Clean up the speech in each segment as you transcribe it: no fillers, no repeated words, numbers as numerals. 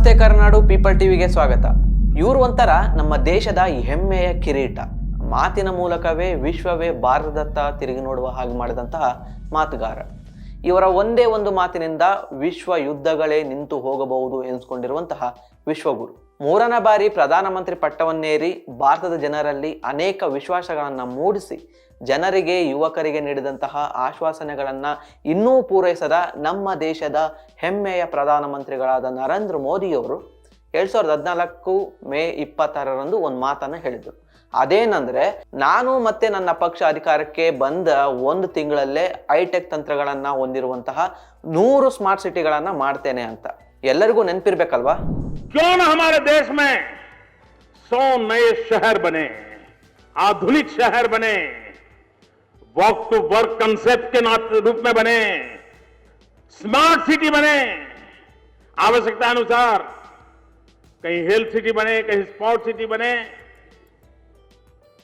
ನಮಸ್ತೆ ಕರ್ನಾಡು ಪೀಪಲ್ ಟಿವಿಗೆ ಸ್ವಾಗತ. ಇವರು ಒಂಥರ ನಮ್ಮ ದೇಶದ ಹೆಮ್ಮೆಯ ಕಿರೀಟ. ಮಾತಿನ ಮೂಲಕವೇ ವಿಶ್ವವೇ ಭಾರತದತ್ತ ತಿರುಗಿ ನೋಡುವ ಹಾಗೆ ಮಾಡಿದಂತಹ ಮಾತುಗಾರ. ಇವರ ಒಂದೇ ಒಂದು ಮಾತಿನಿಂದ ವಿಶ್ವ ಯುದ್ಧಗಳೇ ನಿಂತು ಹೋಗಬಹುದು ಎನಿಸ್ಕೊಂಡಿರುವಂತಹ ವಿಶ್ವಗುರು. ಮೂರನೇ ಬಾರಿ ಪ್ರಧಾನಮಂತ್ರಿ ಪಟ್ಟವನ್ನೇರಿ ಭಾರತದ ಜನರಲ್ಲಿ ಅನೇಕ ವಿಶ್ವಾಸಗಳನ್ನು ಮೂಡಿಸಿ ಜನರಿಗೆ ಯುವಕರಿಗೆ ನೀಡಿದಂತಹ ಆಶ್ವಾಸನೆಗಳನ್ನು ಇನ್ನೂ ಪೂರೈಸದ ನಮ್ಮ ದೇಶದ ಹೆಮ್ಮೆಯ ಪ್ರಧಾನಮಂತ್ರಿಗಳಾದ ನರೇಂದ್ರ ಮೋದಿಯವರು 2014 ಮೇ 26ರಂದು ಒಂದು ಮಾತನ್ನು ಹೇಳಿದರು. ಅದೇನಂದ್ರೆ, ನಾನು ಮತ್ತೆ ನನ್ನ ಪಕ್ಷ ಅಧಿಕಾರಕ್ಕೆ ಬಂದ ಒಂದು ತಿಂಗಳಲ್ಲೇ ಹೈಟೆಕ್ ತಂತ್ರಗಳನ್ನ ಹೊಂದಿರುವಂತಹ 100 ಸ್ಮಾರ್ಟ್ ಸಿಟಿಗಳನ್ನ ಮಾಡ್ತೇನೆ ಅಂತ. ಎಲ್ಲರಿಗೂ ನೆನಪಿರ್ಬೇಕಲ್ವಾ? क्यों न हमारे देश में 100 नए शहर बने, आधुनिक शहर बने, वॉक टू वर्क कंसेप्ट के रूप में बने, स्मार्ट सिटी बने, आवश्यकता अनुसार कहीं हेल्थ सिटी बने, कहीं स्पोर्ट सिटी बने,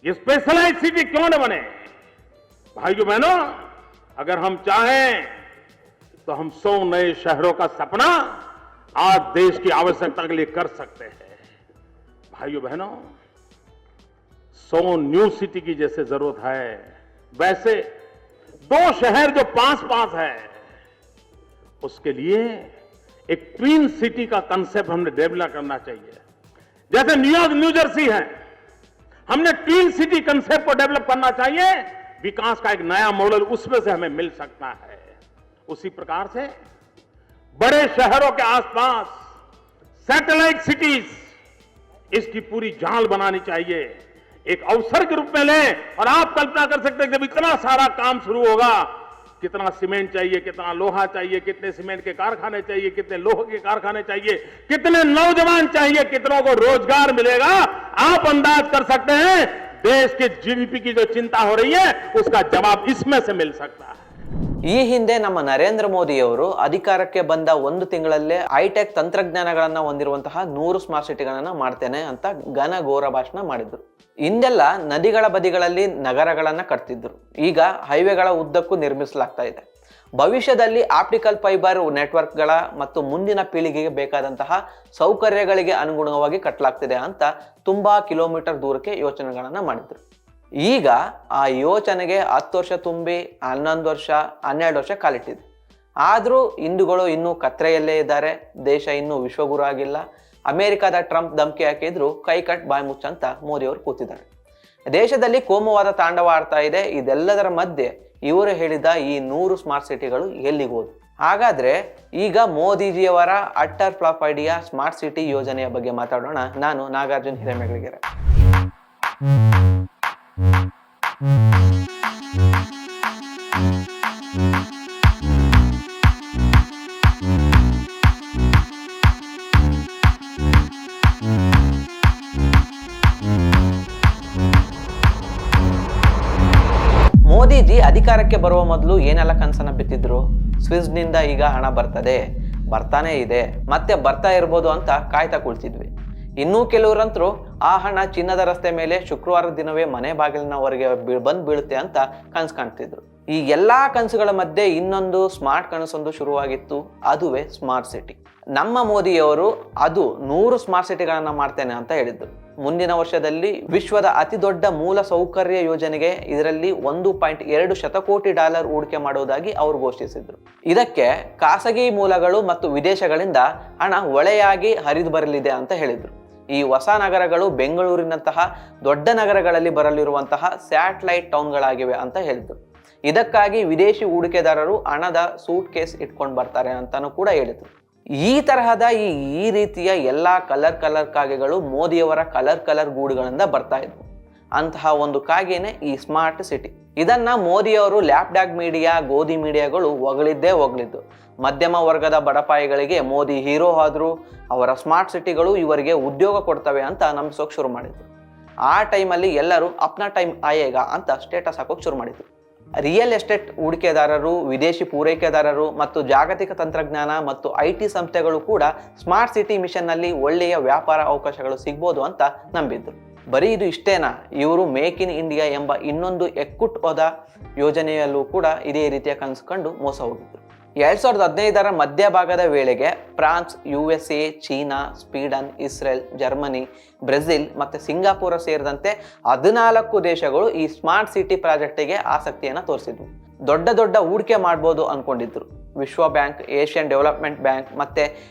ये स्पेशलाइज्ड सिटी क्यों न बने? भाइयों बहनों, अगर हम चाहें तो हम 100 नए शहरों का सपना आज देश की आवश्यकता के लिए कर सकते हैं. भाइयों बहनों, 100 न्यू सिटी की जैसे जरूरत है, वैसे 2 शहर जो पास पास है उसके लिए एक ट्विन सिटी का कंसेप्ट हमने डेवलप करना चाहिए. जैसे न्यूयॉर्क न्यू जर्सी है, हमने ट्विन सिटी कंसेप्ट को डेवलप करना चाहिए. विकास का एक नया मॉडल उसमें से हमें मिल सकता है. उसी प्रकार से बड़े शहरों के आसपास सैटेलाइट सिटीज, इसकी पूरी जाल बनानी चाहिए. एक अवसर के रूप में लें और आप कल्पना कर सकते हैं जब इतना सारा काम शुरू होगा, कितना सीमेंट चाहिए, कितना लोहा चाहिए, कितने सीमेंट के कारखाने चाहिए, कितने लोहे के कारखाने चाहिए, कितने नौजवान चाहिए, कितनों को रोजगार मिलेगा. आप अंदाज कर सकते हैं देश के जीडीपी की जो चिंता हो रही है उसका जवाब इसमें से मिल सकता है. ಈ ಹಿಂದೆ ನಮ್ಮ ನರೇಂದ್ರ ಮೋದಿಯವರು ಅಧಿಕಾರಕ್ಕೆ ಬಂದ ಒಂದು ತಿಂಗಳಲ್ಲೇ ಹೈಟೆಕ್ ತಂತ್ರಜ್ಞಾನಗಳನ್ನ ಹೊಂದಿರುವಂತಹ 100 ಸ್ಮಾರ್ಟ್ ಸಿಟಿಗಳನ್ನ ಮಾಡ್ತೇನೆ ಅಂತ ಘನಘೋರ ಭಾಷಣ ಮಾಡಿದ್ರು. ಹಿಂದೆಲ್ಲ ನದಿಗಳ ಬದಿಗಳಲ್ಲಿ ನಗರಗಳನ್ನ ಕಟ್ತಿದ್ರು. ಈಗ ಹೈವೇಗಳ ಉದ್ದಕ್ಕೂ ನಿರ್ಮಿಸಲಾಗ್ತಾ ಇದೆ. ಭವಿಷ್ಯದಲ್ಲಿ ಆಪ್ಟಿಕಲ್ ಫೈಬರ್ ನೆಟ್ವರ್ಕ್ಗಳ ಮತ್ತು ಮುಂದಿನ ಪೀಳಿಗೆಗೆ ಬೇಕಾದಂತಹ ಸೌಕರ್ಯಗಳಿಗೆ ಅನುಗುಣವಾಗಿ ಕಟ್ಟಲಾಗ್ತಿದೆ ಅಂತ ತುಂಬಾ ಕಿಲೋಮೀಟರ್ ದೂರಕ್ಕೆ ಯೋಚನೆಗಳನ್ನ ಮಾಡಿದ್ರು. ಈಗ ಆ ಯೋಚನೆಗೆ 10 ವರ್ಷ ತುಂಬಿ 11 ವರ್ಷ 12 ವರ್ಷ ಕಾಲಿಟ್ಟಿದೆ. ಆದರೂ ಹಿಂದೂಗಳು ಇನ್ನೂ ಕತ್ರೆಯಲ್ಲೇ ಇದ್ದಾರೆ. ದೇಶ ಇನ್ನೂ ವಿಶ್ವಗುರು ಆಗಿಲ್ಲ. ಅಮೆರಿಕದ ಟ್ರಂಪ್ ಧಮಕಿ ಹಾಕಿದ್ರು ಕೈ ಕಟ್ ಬಾಯಿ ಮುಚ್ಚಂತ ಮೋದಿಯವರು ಕೂತಿದ್ದಾರೆ. ದೇಶದಲ್ಲಿ ಕೋಮುವಾದ ತಾಂಡವ ಆಡ್ತಾ ಇದೆ. ಇದೆಲ್ಲದರ ಮಧ್ಯೆ ಇವರು ಹೇಳಿದ ಈ 100 ಸ್ಮಾರ್ಟ್ ಸಿಟಿಗಳು ಎಲ್ಲಿಗೋದು? ಹಾಗಾದ್ರೆ ಈಗ ಮೋದಿಜಿಯವರ utter flop idea smart city ಯೋಜನೆಯ ಬಗ್ಗೆ ಮಾತಾಡೋಣ. ನಾನು ನಾಗಾರ್ಜುನ್ ಹಿರೇಮೆಗಳಿಗೆರೆ. ಮೋದಿಜಿ ಅಧಿಕಾರಕ್ಕೆ ಬರುವ ಮೊದಲು ಏನೆಲ್ಲ ಕನಸನ್ನ ಬಿತ್ತಿದ್ರು? ಸ್ವಿಸ್ನಿಂದ ಈಗ ಹಣ ಬರ್ತಾನೆ ಇದೆ, ಮತ್ತೆ ಬರ್ತಾ ಇರ್ಬೋದು ಅಂತ ಕಾಯ್ತಾ ಕುಳಿತಿದ್ವಿ. ಇನ್ನೂ ಕೆಲವರಂತರೂ ಆ ಹಣ ಚಿನ್ನದ ರಸ್ತೆ ಮೇಲೆ ಶುಕ್ರವಾರದ ದಿನವೇ ಮನೆ ಬಾಗಿಲಿನವರೆಗೆ ಬಂದು ಬೀಳುತ್ತೆ ಅಂತ ಕನಸು ಕಾಣ್ತಿದ್ರು. ಈ ಎಲ್ಲಾ ಕನಸುಗಳ ಮಧ್ಯೆ ಇನ್ನೊಂದು ಸ್ಮಾರ್ಟ್ ಕನಸೊಂದು ಶುರುವಾಗಿತ್ತು. ಅದುವೇ ಸ್ಮಾರ್ಟ್ ಸಿಟಿ. ನಮ್ಮ ಮೋದಿಯವರು ಅದು 100 ಸ್ಮಾರ್ಟ್ ಸಿಟಿಗಳನ್ನ ಮಾಡ್ತೇನೆ ಅಂತ ಹೇಳಿದ್ರು. ಮುಂದಿನ ವರ್ಷದಲ್ಲಿ ವಿಶ್ವದ ಅತಿ ದೊಡ್ಡ ಮೂಲ ಸೌಕರ್ಯ ಯೋಜನೆಗೆ ಇದರಲ್ಲಿ $1.2 ಶತಕೋಟಿ ಹೂಡಿಕೆ ಮಾಡುವುದಾಗಿ ಅವರು ಘೋಷಿಸಿದ್ರು. ಇದಕ್ಕೆ ಖಾಸಗಿ ಮೂಲಗಳು ಮತ್ತು ವಿದೇಶಗಳಿಂದ ಹಣ ಹೊಳೆಯಾಗಿ ಹರಿದು ಬರಲಿದೆ ಅಂತ ಹೇಳಿದ್ರು. ಈ ಹೊಸ ನಗರಗಳು ಬೆಂಗಳೂರಿನಂತಹ ದೊಡ್ಡ ನಗರಗಳಲ್ಲಿ ಬರಲಿರುವಂತಹ ಸ್ಯಾಟಲೈಟ್ ಟೌನ್ಗಳಾಗಿವೆ ಅಂತ ಹೇಳಿದ್ರು. ಇದಕ್ಕಾಗಿ ವಿದೇಶಿ ಹೂಡಿಕೆದಾರರು ಹಣದ ಸೂಟ್ ಕೇಸ್ ಇಟ್ಕೊಂಡು ಬರ್ತಾರೆ ಅಂತಾನೂ ಕೂಡ ಹೇಳಿದ್ರು. ಈ ತರಹದ ಈ ರೀತಿಯ ಎಲ್ಲ ಕಲರ್ ಕಾಗೆಗಳು ಮೋದಿಯವರ ಕಲರ್ ಗೂಡುಗಳಿಂದ ಬರ್ತಾ ಇದ್ವು. ಅಂತಹ ಒಂದು ಕಾಗೆನೇ ಈ ಸ್ಮಾರ್ಟ್ ಸಿಟಿ. ಇದನ್ನ ಮೋದಿಯವರು ಲ್ಯಾಪ್ಡ್ಯಾಗ್ ಮೀಡಿಯಾ, ಗೋಧಿ ಮೀಡಿಯಾಗಳು ಹೊಗಳಿದ್ದು. ಮಧ್ಯಮ ವರ್ಗದ ಬಡಪಾಯಿಗಳಿಗೆ ಮೋದಿ ಹೀರೋ ಆದ್ರು, ಅವರ ಸ್ಮಾರ್ಟ್ ಸಿಟಿಗಳು ಇವರಿಗೆ ಉದ್ಯೋಗ ಕೊಡ್ತವೆ ಅಂತ ನಂಬಿಸೋಕೆ ಶುರು ಮಾಡಿದ್ರು. ಆ ಟೈಮಲ್ಲಿ ಎಲ್ಲರೂ ಅಪ್ನಾ ಟೈಮ್ ಆಯೇಗ ಅಂತ ಸ್ಟೇಟಸ್ ಹಾಕೋಕೆ ಶುರು ಮಾಡಿದ್ರು. ರಿಯಲ್ ಎಸ್ಟೇಟ್ ಹೂಡಿಕೆದಾರರು, ವಿದೇಶಿ ಪೂರೈಕೆದಾರರು ಮತ್ತು ಜಾಗತಿಕ ತಂತ್ರಜ್ಞಾನ ಮತ್ತು IT ಸಂಸ್ಥೆಗಳು ಕೂಡ ಸ್ಮಾರ್ಟ್ ಸಿಟಿ ಮಿಷನ್ನಲ್ಲಿ ಒಳ್ಳೆಯ ವ್ಯಾಪಾರ ಅವಕಾಶಗಳು ಸಿಗ್ಬೋದು ಅಂತ ನಂಬಿದ್ರು. ಬರೀ ಇದು ಇಷ್ಟೇನಾ? ಇವರು ಮೇಕ್ ಇನ್ ಇಂಡಿಯಾ ಎಂಬ ಇನ್ನೊಂದು ಎಕ್ಕುಟ್ ಹೋದ ಯೋಜನೆಯಲ್ಲೂ ಕೂಡ ಇದೇ ರೀತಿಯ ಕನಸು ಕಂಡು ಮೋಸ ಹೋಗಿದ್ರು. 2015 ಮಧ್ಯಭಾಗದ ವೇಳೆಗೆ France, USA, China, Sweden, Israel, Germany, Brazil ಮತ್ತು ಸಿಂಗಾಪುರ ಸೇರಿದಂತೆ 14 ದೇಶಗಳು ಈ ಸ್ಮಾರ್ಟ್ ಸಿಟಿ ಪ್ರಾಜೆಕ್ಟಿಗೆ ಆಸಕ್ತಿಯನ್ನು ತೋರಿಸಿದ್ವು. ದೊಡ್ಡ ದೊಡ್ಡ ಹೂಡಿಕೆ ಮಾಡ್ಬೋದು ಅನ್ಕೊಂಡಿದ್ರು. ವಿಶ್ವ ಬ್ಯಾಂಕ್, ಏಷ್ಯನ್ ಡೆವಲಪ್ಮೆಂಟ್ ಬ್ಯಾಂಕ್ ಮತ್ತು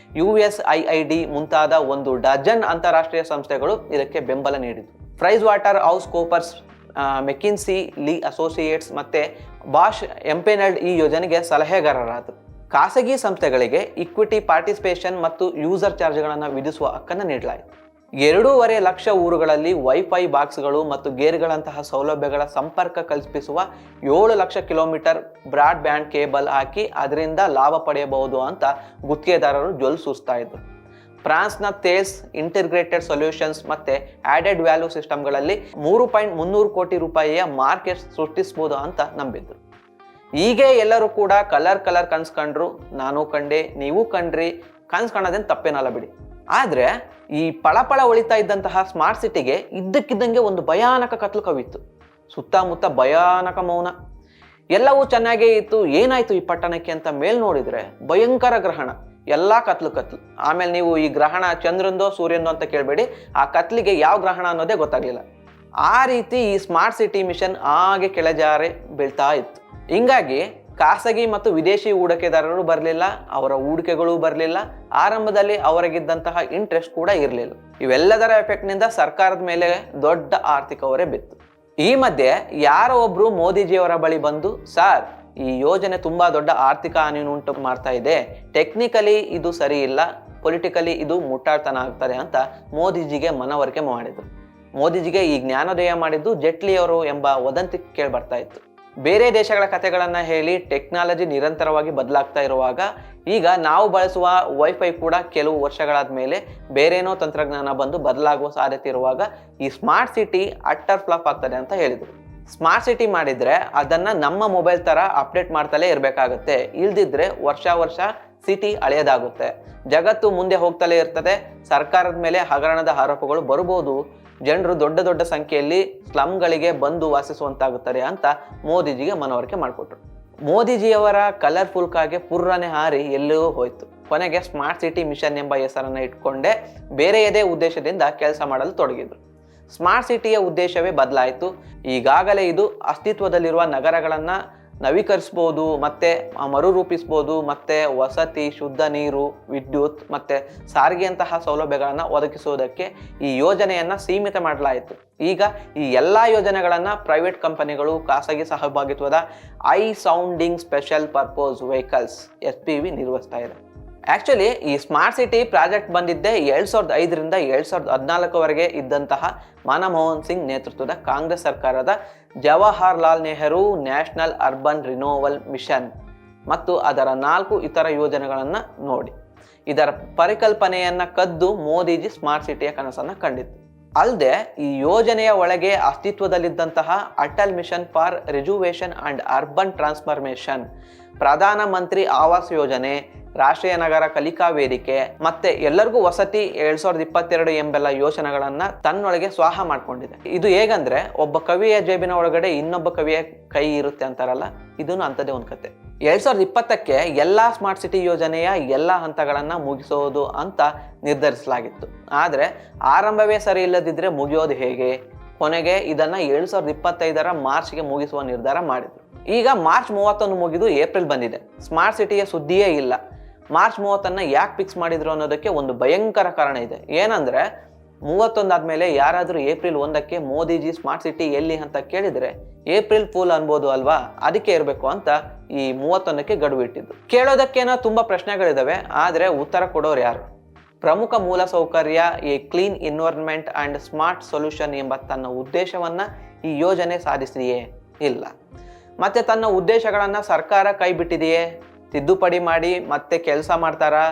USAID ಮುಂತಾದ 12 ಅಂತಾರಾಷ್ಟ್ರೀಯ ಸಂಸ್ಥೆಗಳು ಇದಕ್ಕೆ ಬೆಂಬಲ ನೀಡಿದ್ವು. ಪ್ರೈಸ್ ವಾಟರ್ ಹೌಸ್ ಕೂಪರ್ಸ್, ಮೆಕಿನ್ಸಿ, ಲೀ ಅಸೋಸಿಯೇಟ್ಸ್ ಮತ್ತು ಬಾಷ್ ಎಂಪೆನಲ್ಡ್ ಈ ಯೋಜನೆಗೆ ಸಲಹೆಗಾರರಾದರು. ಖಾಸಗಿ ಸಂಸ್ಥೆಗಳಿಗೆ ಇಕ್ವಿಟಿ ಪಾರ್ಟಿಸಿಪೇಷನ್ ಮತ್ತು ಯೂಸರ್ ಚಾರ್ಜ್ಗಳನ್ನು ವಿಧಿಸುವ ಹಕ್ಕನ್ನು ನೀಡಲಾಯಿತು. 2.5 ಲಕ್ಷ ಊರುಗಳಲ್ಲಿ ವೈಫೈ ಬಾಕ್ಸ್ಗಳು ಮತ್ತು ಗೇರ್ಗಳಂತಹ ಸೌಲಭ್ಯಗಳ ಸಂಪರ್ಕ ಕಲ್ಪಿಸುವ 7 ಲಕ್ಷ ಕಿಲೋಮೀಟರ್ ಬ್ರಾಡ್ ಬ್ಯಾಂಡ್ ಕೇಬಲ್ ಹಾಕಿ ಅದರಿಂದ ಲಾಭ ಪಡೆಯಬಹುದು ಅಂತ ಗುತ್ತಿಗೆದಾರರು ಜೊಲ್ ಸೂಸ್ತಾ ಇದ್ರು. ಫ್ರಾನ್ಸ್ನ ಥೇಲ್ಸ್ ಇಂಟಿಗ್ರೇಟೆಡ್ ಸೊಲ್ಯೂಷನ್ಸ್ ಮತ್ತು ಆಡೆಡ್ ವ್ಯಾಲ್ಯೂ ಸಿಸ್ಟಮ್ಗಳಲ್ಲಿ 3.300 ಕೋಟಿ ರೂಪಾಯಿಯ ಮಾರ್ಕೆಟ್ ಸೃಷ್ಟಿಸಬಹುದು ಅಂತ ನಂಬಿದ್ರು. ಹೀಗೆ ಎಲ್ಲರೂ ಕೂಡ ಕಲರ್ ಕನ್ಸ್ಕೊಂಡ್ರು. ನಾನು ಕಂಡೆ, ನೀವು ಕಂಡ್ರಿ, ಕನ್ಸ್ಕೊಳ್ಳೋದೇನು ತಪ್ಪೇನಲ್ಲ ಬಿಡಿ. ಆದರೆ ಈ ಪಳಪಳ ಹೊಳಿತಾ ಇದ್ದಂತಹ ಸ್ಮಾರ್ಟ್ ಸಿಟಿಗೆ ಇದ್ದಕ್ಕಿದ್ದಂಗೆ ಒಂದು ಭಯಾನಕ ಕತ್ಲು ಕವಿತ್ತು. ಸುತ್ತಮುತ್ತ ಭಯಾನಕ ಮೌನ. ಎಲ್ಲವೂ ಚೆನ್ನಾಗೇ ಇತ್ತು. ಏನಾಯ್ತು ಈ ಪಟ್ಟಣಕ್ಕೆ ಅಂತ ಮೇಲ್ ನೋಡಿದ್ರೆ ಭಯಂಕರ ಗ್ರಹಣ, ಎಲ್ಲ ಕತ್ಲು. ಆಮೇಲೆ ನೀವು ಈ ಗ್ರಹಣ ಚಂದ್ರಂದೋ ಸೂರ್ಯಂದೋ ಅಂತ ಕೇಳಬೇಡಿ, ಆ ಕತ್ಲಿಗೆ ಯಾವ ಗ್ರಹಣ ಅನ್ನೋದೇ ಗೊತ್ತಾಗ್ಲಿಲ್ಲ. ಆ ರೀತಿ ಈ ಸ್ಮಾರ್ಟ್ ಸಿಟಿ ಮಿಷನ್ ಹಾಗೆ ಕೆಳಜಾರಿ ಬೀಳ್ತಾ ಇತ್ತು. ಹಿಂಗಾಗಿ ಖಾಸಗಿ ಮತ್ತು ವಿದೇಶಿ ಹೂಡಿಕೆದಾರರು ಬರಲಿಲ್ಲ, ಅವರ ಹೂಡಿಕೆಗಳು ಬರಲಿಲ್ಲ. ಆರಂಭದಲ್ಲಿ ಅವರಿಗಿದ್ದಂತಹ ಇಂಟ್ರೆಸ್ಟ್ ಕೂಡ ಇರಲಿಲ್ಲ. ಇವೆಲ್ಲದರ ಎಫೆಕ್ಟ್ನಿಂದ ಸರ್ಕಾರದ ಮೇಲೆ ದೊಡ್ಡ ಆರ್ಥಿಕ ಹೊರೆ ಬಿತ್ತು. ಈ ಮಧ್ಯೆ ಯಾರೋ ಒಬ್ರು ಮೋದಿಜಿಯವರ ಬಳಿ ಬಂದು, ಸರ್, ಈ ಯೋಜನೆ ತುಂಬಾ ದೊಡ್ಡ ಆರ್ಥಿಕ ಹಾನಿಯುಂಟು ಮಾಡ್ತಾ ಇದೆ, ಟೆಕ್ನಿಕಲಿ ಇದು ಸರಿ ಇಲ್ಲ, ಪೊಲಿಟಿಕಲಿ ಇದು ಮುಟ್ಟಾಳ್ತನ ಆಗ್ತದೆ ಅಂತ ಮೋದಿಜಿಗೆ ಮನವರಿಕೆ ಮಾಡಿದ್ರು. ಮೋದಿಜಿಗೆ ಈ ಜ್ಞಾನೋದಯ ಮಾಡಿದ್ದು ಜೇಟ್ಲಿಯವರು ಎಂಬ ವದಂತಿ ಕೇಳ್ಬರ್ತಾ ಇತ್ತು. ಬೇರೆ ದೇಶಗಳ ಕಥೆಗಳನ್ನು ಹೇಳಿ ಟೆಕ್ನಾಲಜಿ ನಿರಂತರವಾಗಿ ಬದಲಾಗ್ತಾ ಇರುವಾಗ ಈಗ ನಾವು ಬಳಸುವ ವೈಫೈ ಕೂಡ ಕೆಲವು ವರ್ಷಗಳಾದ ಮೇಲೆ ಬೇರೇನೋ ತಂತ್ರಜ್ಞಾನ ಬಂದು ಬದಲಾಗುವ ಸಾಧ್ಯತೆ ಇರುವಾಗ ಈ ಸ್ಮಾರ್ಟ್ ಸಿಟಿ ಅಟ್ಟರ್ ಫ್ಲಾಪ್ ಆಗ್ತದೆ ಅಂತ ಹೇಳಿದರು. ಸ್ಮಾರ್ಟ್ ಸಿಟಿ ಮಾಡಿದರೆ ಅದನ್ನು ನಮ್ಮ ಮೊಬೈಲ್ ಥರ ಅಪ್ಡೇಟ್ ಮಾಡ್ತಲೇ ಇರಬೇಕಾಗುತ್ತೆ, ಇಲ್ದಿದ್ರೆ ವರ್ಷ ಸಿಟಿ ಹಳೆಯದಾಗುತ್ತೆ, ಜಗತ್ತು ಮುಂದೆ ಹೋಗ್ತಲೇ ಇರ್ತದೆ, ಸರ್ಕಾರದ ಮೇಲೆ ಹಗರಣದ ಆರೋಪಗಳು ಬರ್ಬೋದು, ಜನರು ದೊಡ್ಡ ಸಂಖ್ಯೆಯಲ್ಲಿ ಸ್ಲಮ್ಗಳಿಗೆ ಬಂದು ವಾಸಿಸುವಂತಾಗುತ್ತದೆ ಅಂತ ಮೋದಿಜಿಗೆ ಮನವರಿಕೆ ಮಾಡಿಕೊಟ್ರು. ಮೋದಿಜಿಯವರ ಕಲರ್ಫುಲ್ ಕಾಗೆ ಪುರ್ರನೆ ಹಾರಿ ಎಲ್ಲೋ ಹೋಯ್ತು. ಕೊನೆಗೆ ಸ್ಮಾರ್ಟ್ ಸಿಟಿ ಮಿಷನ್ ಎಂಬ ಹೆಸರನ್ನು ಇಟ್ಕೊಂಡೇ ಬೇರೆಯದೇ ಉದ್ದೇಶದಿಂದ ಕೆಲಸ ಮಾಡಲು ತೊಡಗಿದ್ರು. ಸ್ಮಾರ್ಟ್ ಸಿಟಿಯ ಉದ್ದೇಶವೇ ಬದಲಾಯಿತು. ಈಗಾಗಲೇ ಇದು ಅಸ್ತಿತ್ವದಲ್ಲಿರುವ ನಗರಗಳನ್ನು ನವೀಕರಿಸ್ಬೋದು, ಮತ್ತೆ ಮರುರೂಪಿಸ್ಬೋದು, ಮತ್ತೆ ವಸತಿ, ಶುದ್ಧ ನೀರು, ವಿದ್ಯುತ್ ಮತ್ತೆ ಸಾರಿಗೆಯಂತಹ ಸೌಲಭ್ಯಗಳನ್ನು ಒದಗಿಸುವುದಕ್ಕೆ ಈ ಯೋಜನೆಯನ್ನು ಸೀಮಿತ ಮಾಡಲಾಯಿತು. ಈಗ ಈ ಎಲ್ಲ ಯೋಜನೆಗಳನ್ನು ಪ್ರೈವೇಟ್ ಕಂಪನಿಗಳು, ಖಾಸಗಿ ಸಹಭಾಗಿತ್ವದ sounding special purpose vehicles SPV ನಿರ್ವಹಿಸ್ತಾ ಇದೆ. ಆ್ಯಕ್ಚುಲಿ ಈ ಸ್ಮಾರ್ಟ್ ಸಿಟಿ ಪ್ರಾಜೆಕ್ಟ್ ಬಂದಿದ್ದೇ 2005ರಿಂದ 2014ವರೆಗೆ ಇದ್ದಂತಹ ಮನಮೋಹನ್ ಸಿಂಗ್ ನೇತೃತ್ವದ ಕಾಂಗ್ರೆಸ್ ಸರ್ಕಾರದ Jawaharlal Nehru national urban renewal mission ಮತ್ತು ಅದರ 4 ಇತರ ಯೋಜನೆಗಳನ್ನು ನೋಡಿ ಇದರ ಪರಿಕಲ್ಪನೆಯನ್ನು ಕದ್ದು ಮೋದಿಜಿ ಸ್ಮಾರ್ಟ್ ಸಿಟಿಯ ಕನಸನ್ನು ಕಂಡಿತ್ತು. ಅಲ್ಲದೆ ಈ ಯೋಜನೆಯ ಒಳಗೆ ಅಸ್ತಿತ್ವದಲ್ಲಿದ್ದಂತಹ Atal mission for rejuvenation and urban transformation, Pradhan Mantri Awas ಯೋಜನೆ, ರಾಷ್ಟ್ರೀಯ ನಗರ ಕಲಿಕಾ ವೇದಿಕೆ ಮತ್ತೆ ಎಲ್ಲರಿಗೂ ವಸತಿ 2022 ಎಂಬೆಲ್ಲ ಯೋಜನೆಗಳನ್ನ ತನ್ನೊಳಗೆ ಸ್ವಾಹ ಮಾಡ್ಕೊಂಡಿದೆ. ಇದು ಹೇಗಂದ್ರೆ ಒಬ್ಬ ಕವಿಯ ಜೇಬಿನ ಒಳಗಡೆ ಇನ್ನೊಬ್ಬ ಕವಿಯ ಕೈ ಇರುತ್ತೆ ಅಂತಾರಲ್ಲ, ಇದನ್ನು ಅಂಥದ್ದೇ ಒಂದು ಕತೆ. 2020ಕ್ಕೆ ಎಲ್ಲ ಸ್ಮಾರ್ಟ್ ಸಿಟಿ ಯೋಜನೆಯ ಎಲ್ಲ ಹಂತಗಳನ್ನ ಮುಗಿಸೋದು ಅಂತ ನಿರ್ಧರಿಸಲಾಗಿತ್ತು. ಆದರೆ ಆರಂಭವೇ ಸರಿ ಇಲ್ಲದಿದ್ರೆ ಮುಗಿಯೋದು ಹೇಗೆ? ಕೊನೆಗೆ ಇದನ್ನ 2025ರ ಮಾರ್ಚ್ಗೆ ಮುಗಿಸುವ ನಿರ್ಧಾರ ಮಾಡಿದ್ರು. ಈಗ ಮಾರ್ಚ್ 31 ಮುಗಿದು ಏಪ್ರಿಲ್ ಬಂದಿದೆ, ಸ್ಮಾರ್ಟ್ ಸಿಟಿಯ ಸುದ್ದಿಯೇ ಇಲ್ಲ. ಮಾರ್ಚ್ 30 ಯಾಕೆ ಫಿಕ್ಸ್ ಮಾಡಿದ್ರು ಅನ್ನೋದಕ್ಕೆ ಒಂದು ಭಯಂಕರ ಕಾರಣ ಇದೆ. ಏನಂದ್ರೆ 31 ಆದ್ಮೇಲೆ ಯಾರಾದರೂ ಏಪ್ರಿಲ್ 1ಕ್ಕೆ ಮೋದಿಜಿ ಸ್ಮಾರ್ಟ್ ಸಿಟಿ ಎಲ್ಲಿ ಅಂತ ಕೇಳಿದ್ರೆ ಏಪ್ರಿಲ್ ಫೂಲ್ ಅನ್ಬೋದು ಅಲ್ವಾ, ಅದಕ್ಕೆ ಇರಬೇಕು ಅಂತ ಈ 31ಕ್ಕೆ ಗಡುವು ಇಟ್ಟಿದ್ದು. ಕೇಳೋದಕ್ಕೇನೋ ತುಂಬಾ ಪ್ರಶ್ನೆಗಳಿದಾವೆ, ಆದರೆ ಉತ್ತರ ಕೊಡೋರು ಯಾರು? ಪ್ರಮುಖ ಮೂಲ ಸೌಕರ್ಯ, A clean environment and smart solution ಎಂಬ ತನ್ನ ಉದ್ದೇಶವನ್ನ ಈ ಯೋಜನೆ ಸಾಧಿಸಿದೆಯೇ? ಇಲ್ಲ. ಮತ್ತೆ ತನ್ನ ಉದ್ದೇಶಗಳನ್ನ ಸರ್ಕಾರ ಕೈ ಬಿಟ್ಟಿದೆಯೇ? ತಿದ್ದುಪಡಿ ಮಾಡಿ ಮತ್ತೆ ಕೆಲಸ ಮಾಡ್ತಾರಾ?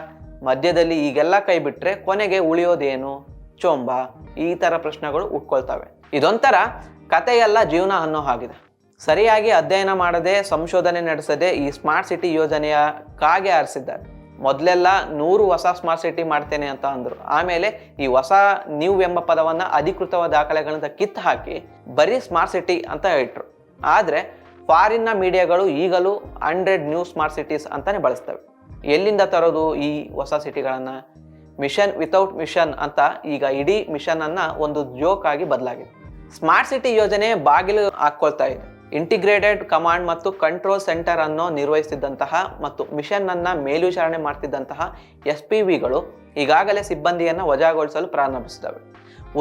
ಮಧ್ಯದಲ್ಲಿ ಈಗೆಲ್ಲ ಕೈ ಬಿಟ್ರೆ ಕೊನೆಗೆ ಉಳಿಯೋದೇನು? ಚೊಂಬ? ಈ ತರ ಪ್ರಶ್ನೆಗಳು ಉಟ್ಕೊಳ್ತವೆ. ಇದೊಂಥರ ಕಥೆಯಲ್ಲ ಜೀವನ ಅನ್ನೋ ಹಾಗಿದೆ. ಸರಿಯಾಗಿ ಅಧ್ಯಯನ ಮಾಡದೆ, ಸಂಶೋಧನೆ ನಡೆಸದೆ ಈ ಸ್ಮಾರ್ಟ್ ಸಿಟಿ ಯೋಜನೆಯ ಕಾಗೆ ಆರಿಸಿದ್ದಾರೆ. ಮೊದಲೆಲ್ಲ 100 ಹೊಸ ಸ್ಮಾರ್ಟ್ ಸಿಟಿ ಮಾಡ್ತೇನೆ ಅಂತ ಅಂದ್ರು. ಆಮೇಲೆ ಈ ಹೊಸ ನ್ಯೂ ಎಂಬ ಪದವನ್ನ ಅಧಿಕೃತವಾದ ದಾಖಲೆಗಳಿಂದ ಕಿತ್ತು ಹಾಕಿ ಬರೀ ಸ್ಮಾರ್ಟ್ ಸಿಟಿ ಅಂತ ಇಟ್ರು. ಆದ್ರೆ ಫಾರಿನ್ನ ಮೀಡಿಯಾಗಳು ಈಗಲೂ 100 ನ್ಯೂ ಸ್ಮಾರ್ಟ್ ಸಿಟೀಸ್ ಅಂತಾನೆ ಬಳಸ್ತವೆ. ಎಲ್ಲಿಂದ ತರೋದು ಈ ಹೊಸ ಸಿಟಿಗಳನ್ನು? ಮಿಷನ್ ವಿತೌಟ್ ಮಿಷನ್ ಅಂತ ಈಗ ಇಡೀ ಮಿಷನ್ ಅನ್ನ ಒಂದು ಜೋಕ್ ಆಗಿ ಬದಲಾಗಿದೆ. ಸ್ಮಾರ್ಟ್ ಸಿಟಿ ಯೋಜನೆ ಬಾಗಿಲು ಹಾಕೊಳ್ತಾ ಇದೆ. ಇಂಟಿಗ್ರೇಟೆಡ್ ಕಮಾಂಡ್ ಮತ್ತು ಕಂಟ್ರೋಲ್ ಸೆಂಟರ್ ಅನ್ನು ನಿರ್ವಹಿಸಿದ್ದಂತಹ ಮತ್ತು ಮಿಷನ್ ಅನ್ನ ಮೇಲ್ವಿಚಾರಣೆ ಮಾಡ್ತಿದ್ದಂತಹ SPVಗಳು ಈಗಾಗಲೇ ಸಿಬ್ಬಂದಿಯನ್ನು ವಜಾಗೊಳಿಸಲು ಪ್ರಾರಂಭಿಸಿದವೆ.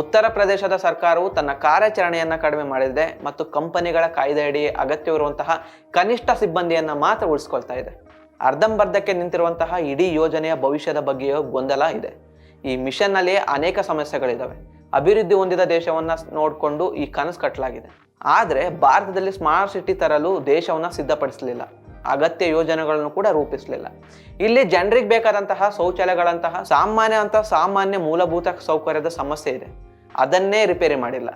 ಉತ್ತರ ಪ್ರದೇಶದ ಸರ್ಕಾರವು ತನ್ನ ಕಾರ್ಯಾಚರಣೆಯನ್ನು ಕಡಿಮೆ ಮಾಡಿದೆ ಮತ್ತು ಕಂಪನಿಗಳ ಕಾಯ್ದೆಯಡಿ ಅಗತ್ಯವಿರುವಂತಹ ಕನಿಷ್ಠ ಸಿಬ್ಬಂದಿಯನ್ನು ಮಾತ್ರ ಉಳಿಸ್ಕೊಳ್ತಾ ಇದೆ. ಅರ್ಧಂಬರ್ಧಕ್ಕೆ ನಿಂತಿರುವಂತಹ ಇಡೀ ಯೋಜನೆಯ ಭವಿಷ್ಯದ ಬಗ್ಗೆಯೂ ಗೊಂದಲ ಇದೆ. ಈ ಮಿಷನ್ನಲ್ಲಿ ಅನೇಕ ಸಮಸ್ಯೆಗಳಿದ್ದಾವೆ. ಅಭಿವೃದ್ಧಿ ಹೊಂದಿದ ದೇಶವನ್ನು ನೋಡಿಕೊಂಡು ಈ ಕನಸು ಕಟ್ಟಲಾಗಿದೆ. ಆದರೆ ಭಾರತದಲ್ಲಿ ಸ್ಮಾರ್ಟ್ ಸಿಟಿ ತರಲು ದೇಶವನ್ನು ಸಿದ್ಧಪಡಿಸಲಿಲ್ಲ, ಅಗತ್ಯ ಯೋಜನೆಗಳನ್ನು ಕೂಡ ರೂಪಿಸಲಿಲ್ಲ. ಇಲ್ಲಿ ಜನರಿಗೆ ಬೇಕಾದಂತಹ ಶೌಚಾಲಯಗಳಂತಹ ಸಾಮಾನ್ಯ ಮೂಲಭೂತ ಸೌಕರ್ಯದ ಸಮಸ್ಯೆ ಇದೆ, ಅದನ್ನೇ ರಿಪೇರಿ ಮಾಡಿಲ್ಲ.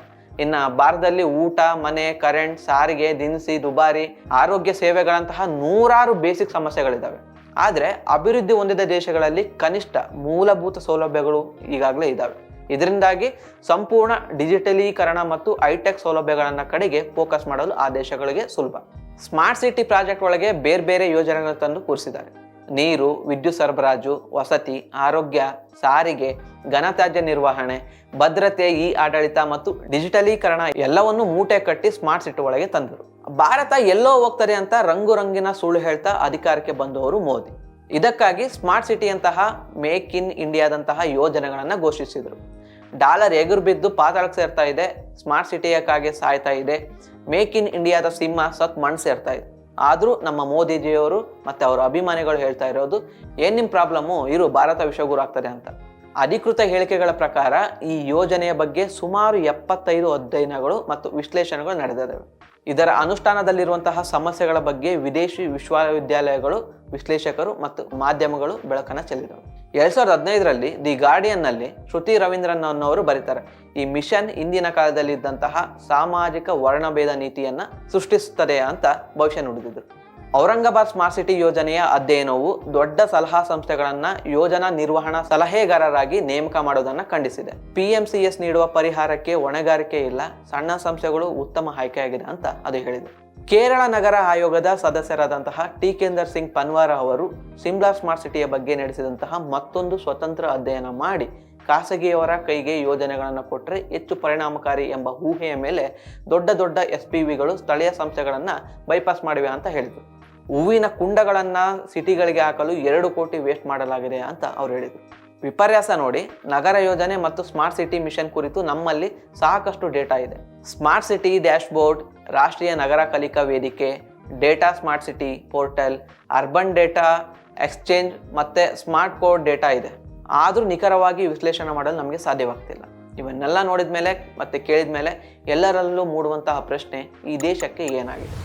ಇನ್ನು ಭಾರತದಲ್ಲಿ ಊಟ, ಮನೆ, ಕರೆಂಟ್, ಸಾರಿಗೆ, ದಿನಸಿ, ದುಬಾರಿ, ಆರೋಗ್ಯ ಸೇವೆಗಳಂತಹ ನೂರಾರು ಬೇಸಿಕ್ ಸಮಸ್ಯೆಗಳಿದ್ದಾವೆ. ಆದರೆ ಅಭಿವೃದ್ಧಿ ಹೊಂದಿದ ದೇಶಗಳಲ್ಲಿ ಕನಿಷ್ಠ ಮೂಲಭೂತ ಸೌಲಭ್ಯಗಳು ಈಗಾಗಲೇ ಇದ್ದಾವೆ. ಇದರಿಂದಾಗಿ ಸಂಪೂರ್ಣ ಡಿಜಿಟಲೀಕರಣ ಮತ್ತು ಹೈಟೆಕ್ ಸೌಲಭ್ಯಗಳನ್ನ ಕಡೆಗೆ ಫೋಕಸ್ ಮಾಡಲು ಆ ದೇಶಗಳಿಗೆ ಸುಲಭ. ಸ್ಮಾರ್ಟ್ ಸಿಟಿ ಪ್ರಾಜೆಕ್ಟ್ ಒಳಗೆ ಬೇರೆ ಬೇರೆ ಯೋಜನೆಗಳನ್ನು ತಂದು ಕೂರಿಸಿದ್ದಾರೆ. ನೀರು, ವಿದ್ಯುತ್ ಸರಬರಾಜು, ವಸತಿ, ಆರೋಗ್ಯ, ಸಾರಿಗೆ, ಘನತ್ಯಾಜ್ಯ ನಿರ್ವಹಣೆ, ಭದ್ರತೆ, ಆಡಳಿತ ಮತ್ತು ಡಿಜಿಟಲೀಕರಣ ಎಲ್ಲವನ್ನು ಮೂಟೆ ಕಟ್ಟಿ ಸ್ಮಾರ್ಟ್ ಸಿಟಿ ಒಳಗೆ ತಂದರು. ಭಾರತ ಎಲ್ಲೋ ಹೋಗ್ತದೆ ಅಂತ ರಂಗಿನ ಸುಳ್ಳು ಹೇಳ್ತಾ ಅಧಿಕಾರಕ್ಕೆ ಬಂದವರು ಮೋದಿ. ಇದಕ್ಕಾಗಿ ಸ್ಮಾರ್ಟ್ ಸಿಟಿಯಂತಹ ಮೇಕ್ ಇನ್ ಇಂಡಿಯಾದಂತಹ ಯೋಜನೆಗಳನ್ನು ಘೋಷಿಸಿದರು. ಡಾಲರ್ ಎಗುರು ಬಿದ್ದು ಪಾತಾಳಕ್ಕೆ ಸೇರ್ತಾ ಇದೆ, ಸ್ಮಾರ್ಟ್ ಸಿಟಿಯಕ್ಕಾಗಿ ಸಾಯ್ತಾ ಇದೆ. ಮೇಕ್ ಇನ್ ಇಂಡಿಯಾದ ಸಿಂಹ ಸತ್ ಮಣ್ಣು ಸೇರ್ತಾ ಇದೆ. ಆದರೂ ನಮ್ಮ ಮೋದಿಜಿಯವರು ಮತ್ತು ಅವರ ಅಭಿಮಾನಿಗಳು ಹೇಳ್ತಾ ಇರೋದು, ಏನು ನಿಮ್ಮ ಪ್ರಾಬ್ಲಮ್ಮು, ಇರು ಭಾರತ ವಿಶ್ವಗುರು ಆಗ್ತದೆ ಅಂತ. ಅಧಿಕೃತ ಹೇಳಿಕೆಗಳ ಪ್ರಕಾರ ಈ ಯೋಜನೆಯ ಬಗ್ಗೆ ಸುಮಾರು 75 ಅಧ್ಯಯನಗಳು ಮತ್ತು ವಿಶ್ಲೇಷಣೆಗಳು ನಡೆದಿವೆ. ಇದರ ಅನುಷ್ಠಾನದಲ್ಲಿರುವಂತಹ ಸಮಸ್ಯೆಗಳ ಬಗ್ಗೆ ವಿದೇಶಿ ವಿಶ್ವವಿದ್ಯಾಲಯಗಳು, ವಿಶ್ಲೇಷಕರು ಮತ್ತು ಮಾಧ್ಯಮಗಳು ಬೆಳಕನ್ನು ಚೆಲ್ಲಿದವು. 2015ರಲ್ಲಿ ದಿ ಗಾರ್ಡಿಯನ್ನಲ್ಲಿ ಶ್ರುತಿ ರವೀಂದ್ರನ್ ಅನ್ನೋರು ಬರೀತಾರೆ, ಈ ಮಿಷನ್ ಇಂದಿನ ಕಾಲದಲ್ಲಿ ಇದ್ದಂತಹ ಸಾಮಾಜಿಕ ವರ್ಣಭೇದ ನೀತಿಯನ್ನು ಸೃಷ್ಟಿಸುತ್ತದೆ ಅಂತ ಭವಿಷ್ಯ ನುಡಿದಿದ್ರು. ಔರಂಗಾಬಾದ್ ಸ್ಮಾರ್ಟ್ ಸಿಟಿ ಯೋಜನೆಯ ಅಧ್ಯಯನವು ದೊಡ್ಡ ಸಲಹಾ ಸಂಸ್ಥೆಗಳನ್ನ ಯೋಜನಾ ನಿರ್ವಹಣಾ ಸಲಹೆಗಾರರಾಗಿ ನೇಮಕ ಮಾಡೋದನ್ನ ಖಂಡಿಸಿದೆ. PMCS ನೀಡುವ ಪರಿಹಾರಕ್ಕೆ ಹೊಣೆಗಾರಿಕೆ ಇಲ್ಲ, ಸಣ್ಣ ಸಂಸ್ಥೆಗಳು ಉತ್ತಮ ಆಯ್ಕೆಯಾಗಿದೆ ಅಂತ ಅದು ಹೇಳಿದೆ. ಕೇರಳ ನಗರ ಆಯೋಗದ ಸದಸ್ಯರಾದಂತಹ ಟೀಕೇಂದರ್ ಸಿಂಗ್ ಪನ್ವಾರ ಅವರು ಸಿಮ್ಲಾ ಸ್ಮಾರ್ಟ್ ಸಿಟಿಯ ಬಗ್ಗೆ ನಡೆಸಿದಂತಹ ಮತ್ತೊಂದು ಸ್ವತಂತ್ರ ಅಧ್ಯಯನ ಮಾಡಿ ಖಾಸಗಿಯವರ ಕೈಗೆ ಯೋಜನೆಗಳನ್ನು ಕೊಟ್ಟರೆ ಹೆಚ್ಚು ಪರಿಣಾಮಕಾರಿ ಎಂಬ ಊಹೆಯ ಮೇಲೆ ದೊಡ್ಡ SPVಗಳು ಸ್ಥಳೀಯ ಸಂಸ್ಥೆಗಳನ್ನು ಬೈಪಾಸ್ ಮಾಡಿವೆ ಅಂತ ಹೇಳಿದರು. ಹೂವಿನ ಕುಂಡಗಳನ್ನು ಸಿಟಿಗಳಿಗೆ ಹಾಕಲು 2 ಕೋಟಿ ವೇಸ್ಟ್ ಮಾಡಲಾಗಿದೆ ಅಂತ ಅವ್ರು ಹೇಳಿದರು. ವಿಪರ್ಯಾಸ ನೋಡಿ, ನಗರ ಯೋಜನೆ ಮತ್ತು ಸ್ಮಾರ್ಟ್ ಸಿಟಿ ಮಿಷನ್ ಕುರಿತು ನಮ್ಮಲ್ಲಿ ಸಾಕಷ್ಟು ಡೇಟಾ ಇದೆ. ಸ್ಮಾರ್ಟ್ ಸಿಟಿ ಡ್ಯಾಶ್ಬೋರ್ಡ್, ರಾಷ್ಟ್ರೀಯ ನಗರ ಕಲಿಕಾ ವೇದಿಕೆ, data smart city portal, urban data exchange ಮತ್ತು ಸ್ಮಾರ್ಟ್ ಕೋಡ್ ಡೇಟಾ ಇದೆ. ಆದರೂ ನಿಖರವಾಗಿ ವಿಶ್ಲೇಷಣೆ ಮಾಡಲು ನಮಗೆ ಸಾಧ್ಯವಾಗ್ತಿಲ್ಲ. ಇವನ್ನೆಲ್ಲ ನೋಡಿದ ಮೇಲೆ ಮತ್ತು ಕೇಳಿದ ಮೇಲೆ ಎಲ್ಲರಲ್ಲೂ ಮೂಡುವಂತಹ ಪ್ರಶ್ನೆ, ಈ ದೇಶಕ್ಕೆ ಏನಾಗಿದೆ?